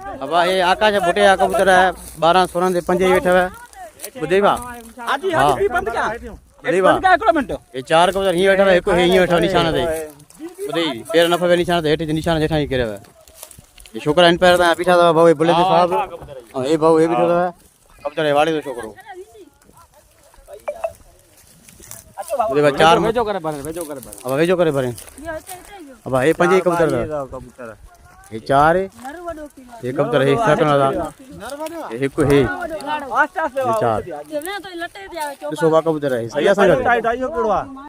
अब ये आकाश बुटे कबूतर है 12 16 दे 5 वेठा है बुदेवा आजी आजी बंद क्या बुदेवा बंद क्या एक मिनट ये 4 कबूतर ही वेठा है एक ही वेठा निशान दे बुदेवी पेर न फवे निशान दे हेठ निशान जेठा ही करे है ये छोकरा इन पर पीछा था भाऊ बुले साहब ए भाऊ ए बीठो है कबूतर वाली तो छोकरो बुदेवा 4 भेजो करे अब वेजो करे भरे अब ये 5 कबूतर ये 4 ये कबूतर है सकना था एक है आस्ते आस्ते 4 तो कबूतर है सही है संगत